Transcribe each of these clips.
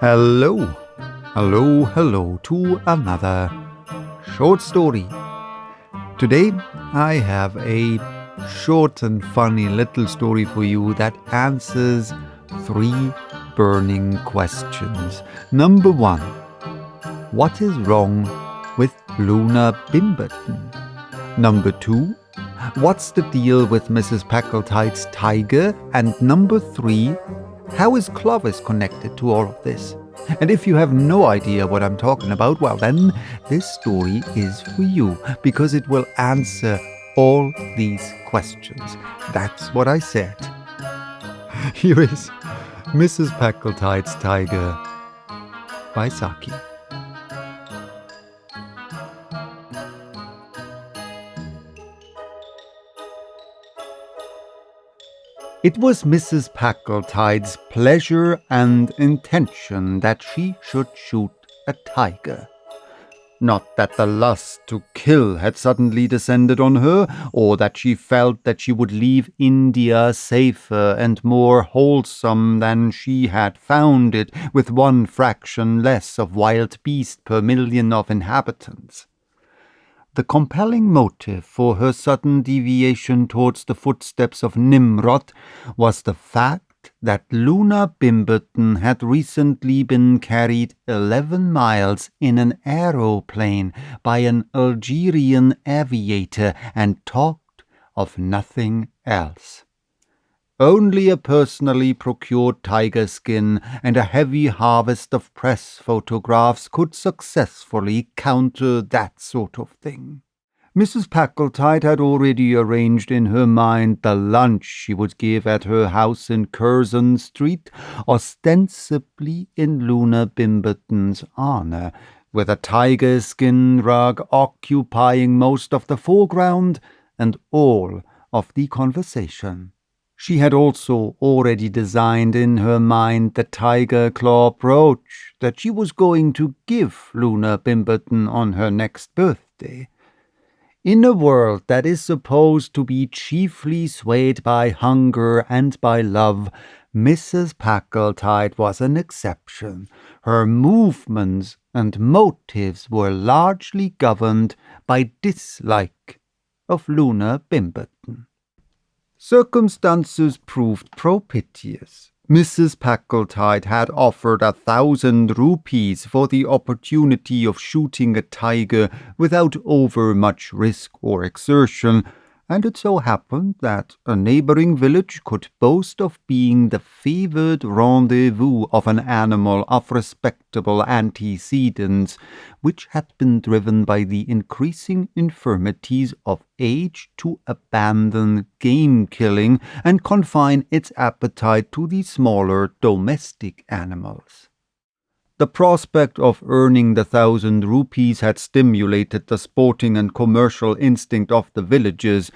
Hello, hello to another short story. Today I have a short and funny little story for you that answers 3 burning questions. Number 1, what is wrong with Luna Bimberton? Number 2, what's the deal with Mrs. Packletide's tiger? And number 3, how is Clovis connected to all of this? And if you have no idea what I'm talking about, well then, this story is for you, because it will answer all these questions. That's what I said. Here is Mrs. Packletide's Tiger by Saki. It was Mrs. Packletide's pleasure and intention that she should shoot a tiger. Not that the lust to kill had suddenly descended on her, or that she felt that she would leave India safer and more wholesome than she had found it, with 1 fraction less of wild beast per million of inhabitants. The compelling motive for her sudden deviation towards the footsteps of Nimrod was the fact that Luna Bimberton had recently been carried 11 miles in an aeroplane by an Algerian aviator and talked of nothing else. Only a personally procured tiger skin and a heavy harvest of press photographs could successfully counter that sort of thing. Mrs. Packletide had already arranged in her mind the lunch she would give at her house in Curzon Street, ostensibly in Luna Bimberton's honour, with a tiger skin rug occupying most of the foreground and all of the conversation. She had also already designed in her mind the tiger claw brooch that she was going to give Luna Bimberton on her next birthday. In a world that is supposed to be chiefly swayed by hunger and by love, Mrs. Packletide was an exception. Her movements and motives were largely governed by dislike of Luna Bimberton. Circumstances proved propitious. Mrs. Packletide had offered 1,000 rupees for the opportunity of shooting a tiger without overmuch risk or exertion, and it so happened that a neighbouring village could boast of being the favoured rendezvous of an animal of respectable antecedents, which had been driven by the increasing infirmities of age to abandon game-killing and confine its appetite to the smaller domestic animals. The prospect of earning the 1,000 rupees had stimulated the sporting and commercial instinct of the villagers.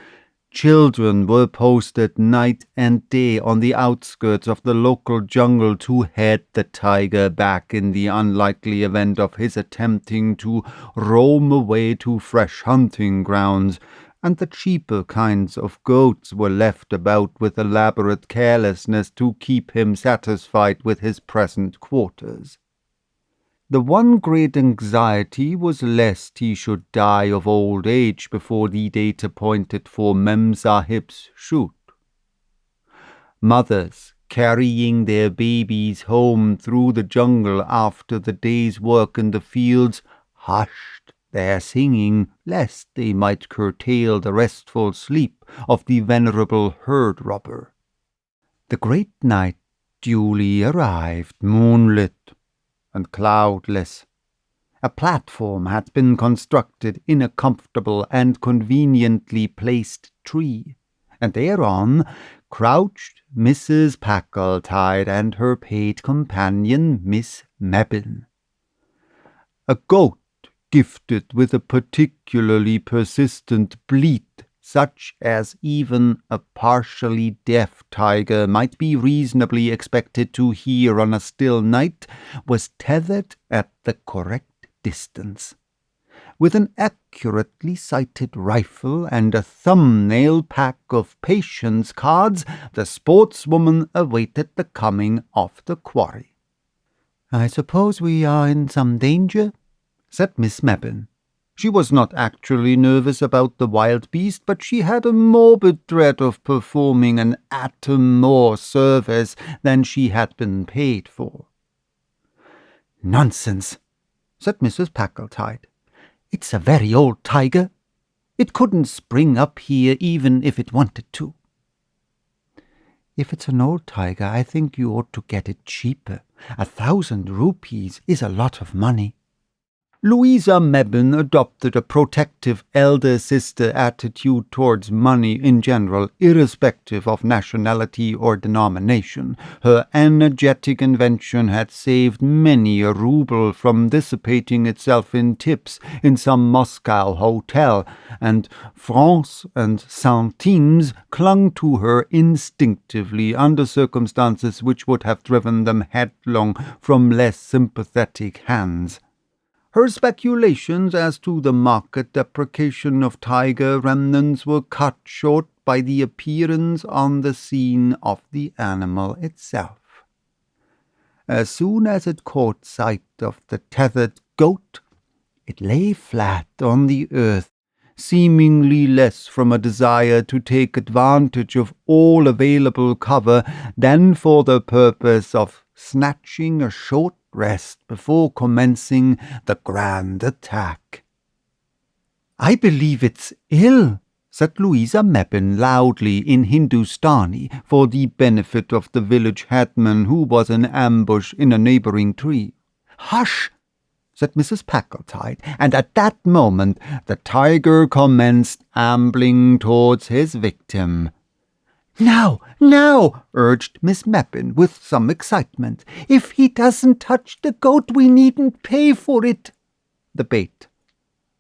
Children were posted night and day on the outskirts of the local jungle to head the tiger back in the unlikely event of his attempting to roam away to fresh hunting grounds, and the cheaper kinds of goats were left about with elaborate carelessness to keep him satisfied with his present quarters. The one great anxiety was lest he should die of old age before the date appointed for Mem Sahib's shoot. Mothers, carrying their babies home through the jungle after the day's work in the fields, hushed their singing lest they might curtail the restful sleep of the venerable herd-robber. The great night duly arrived, moonlit and cloudless. A platform had been constructed in a comfortable and conveniently placed tree, and thereon crouched Mrs. Packletide and her paid companion, Miss Mebbin. A goat gifted with a particularly persistent bleat, such as even a partially deaf tiger might be reasonably expected to hear on a still night, was tethered at the correct distance. With an accurately sighted rifle and a thumbnail pack of patience cards, the sportswoman awaited the coming of the quarry. "I suppose we are in some danger?" said Miss Mebbin. She was not actually nervous about the wild beast, but she had a morbid dread of performing an atom more service than she had been paid for. "Nonsense," said Mrs. Packletide. "It's a very old tiger. It couldn't spring up here even if it wanted to." "If it's an old tiger, I think you ought to get it cheaper. 1,000 rupees is a lot of money." Louisa Mebbin adopted a protective elder sister attitude towards money in general, irrespective of nationality or denomination. Her energetic invention had saved many a rouble from dissipating itself in tips in some Moscow hotel, and francs and centimes clung to her instinctively under circumstances which would have driven them headlong from less sympathetic hands. Her speculations as to the market depreciation of tiger remnants were cut short by the appearance on the scene of the animal itself. As soon as it caught sight of the tethered goat, it lay flat on the earth, seemingly less from a desire to take advantage of all available cover than for the purpose of snatching a short rest before commencing the grand attack. "I believe it's ill," said Louisa Mebbin loudly in Hindustani for the benefit of the village headman, who was in ambush in a neighbouring tree. "Hush!" said Mrs. Packletide, and at that moment the tiger commenced ambling towards his victim. "Now, now," urged Miss Mebbin with some excitement. "If he doesn't touch the goat, we needn't pay for it." The bait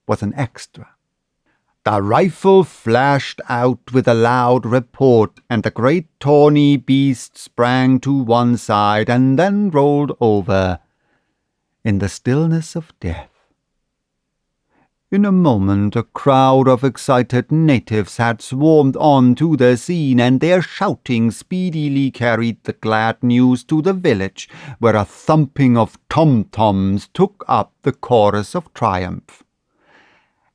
was an extra. The rifle flashed out with a loud report, and the great tawny beast sprang to one side and then rolled over in the stillness of death. In a moment a crowd of excited natives had swarmed on to the scene, and their shouting speedily carried the glad news to the village, where a thumping of tom-toms took up the chorus of triumph.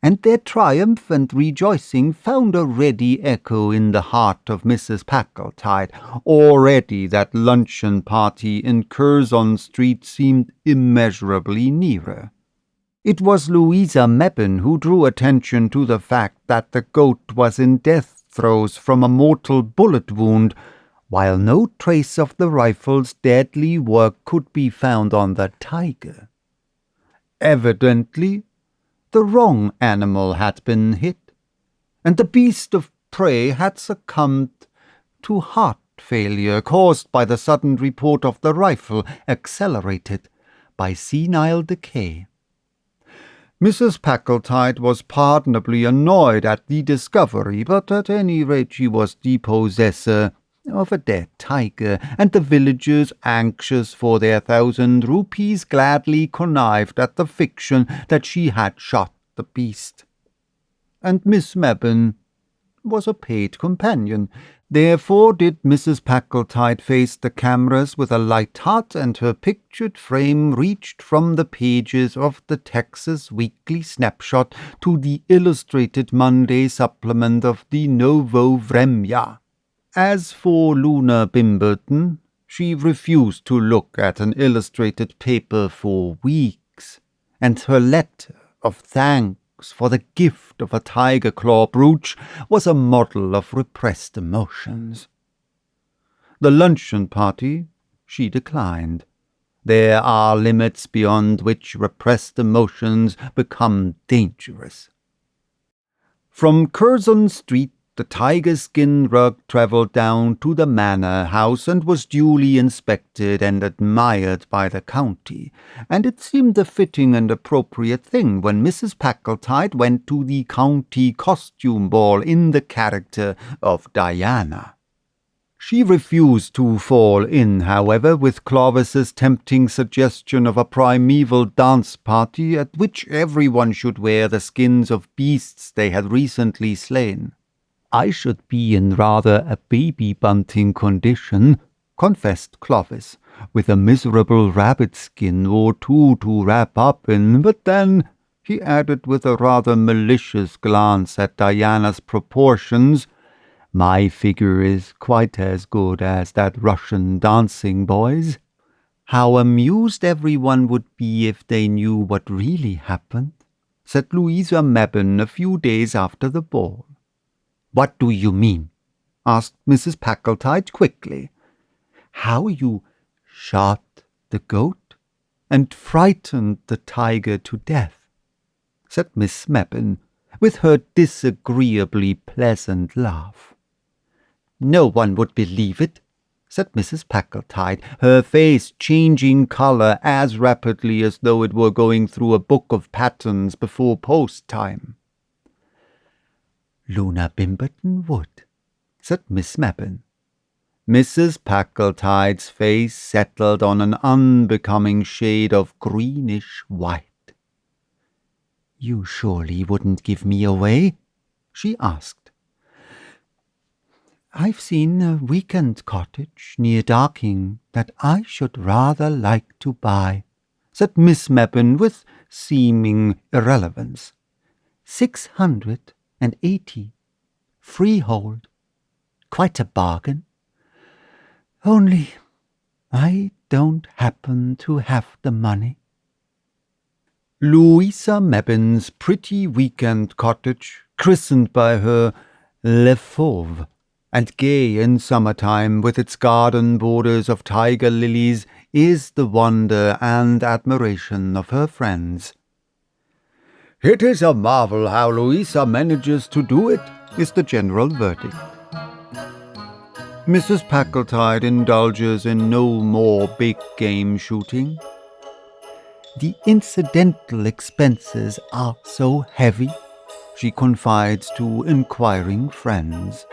And their triumph and rejoicing found a ready echo in the heart of Mrs. Packletide. Already that luncheon party in Curzon Street seemed immeasurably nearer. It was Louisa Mebbin who drew attention to the fact that the goat was in death throes from a mortal bullet wound, while no trace of the rifle's deadly work could be found on the tiger. Evidently, the wrong animal had been hit, and the beast of prey had succumbed to heart failure caused by the sudden report of the rifle, accelerated by senile decay. Mrs. Packletide was pardonably annoyed at the discovery, but at any rate she was the possessor of a dead tiger, and the villagers, anxious for their 1,000 rupees, gladly connived at the fiction that she had shot the beast. And Miss Mebbin was a paid companion. Therefore did Mrs. Packletide face the cameras with a light heart, and her pictured frame reached from the pages of the Texas Weekly Snapshot to the illustrated Monday supplement of the Novo Vremya. As for Luna Bimberton, she refused to look at an illustrated paper for weeks, and her letter of thanks for the gift of a tiger claw brooch was a model of repressed emotions. The luncheon party she declined. There are limits beyond which repressed emotions become dangerous. From Curzon Street, the tiger skin rug travelled down to the manor house and was duly inspected and admired by the county, and it seemed a fitting and appropriate thing when Mrs. Packletide went to the county costume ball in the character of Diana. She refused to fall in, however, with Clovis's tempting suggestion of a primeval dance party at which everyone should wear the skins of beasts they had recently slain. "I should be in rather a baby-bunting condition," confessed Clovis, with a miserable rabbit skin or two to wrap up in, but then, he added with a rather malicious glance at Diana's proportions, my figure is quite as good as that Russian dancing boy's. How amused everyone would be if they knew what really happened, said Louisa Mebbin a few days after the ball. What do you mean? Asked Mrs. Packletide quickly. How you shot the goat and frightened the tiger to death, said Miss Mebbin, with her disagreeably pleasant laugh. No one would believe it, said Mrs. Packletide, her face changing colour as rapidly as though it were going through a book of patterns before post time. Luna Bimberton would, said Miss Mebbin. Mrs. Packletide's face settled on an unbecoming shade of greenish white. You surely wouldn't give me away? She asked. I've seen a weekend cottage near Darking that I should rather like to buy, said Miss Mebbin with seeming irrelevance. 680, freehold, quite a bargain. Only I don't happen to have the money. Louisa Mebbin's pretty weekend cottage, christened by her Le Fauve, and gay in summertime with its garden borders of tiger lilies, is the wonder and admiration of her friends. It is a marvel how Louisa manages to do it, is the general verdict. Mrs. Packletide indulges in no more big game shooting. The incidental expenses are so heavy, she confides to inquiring friends.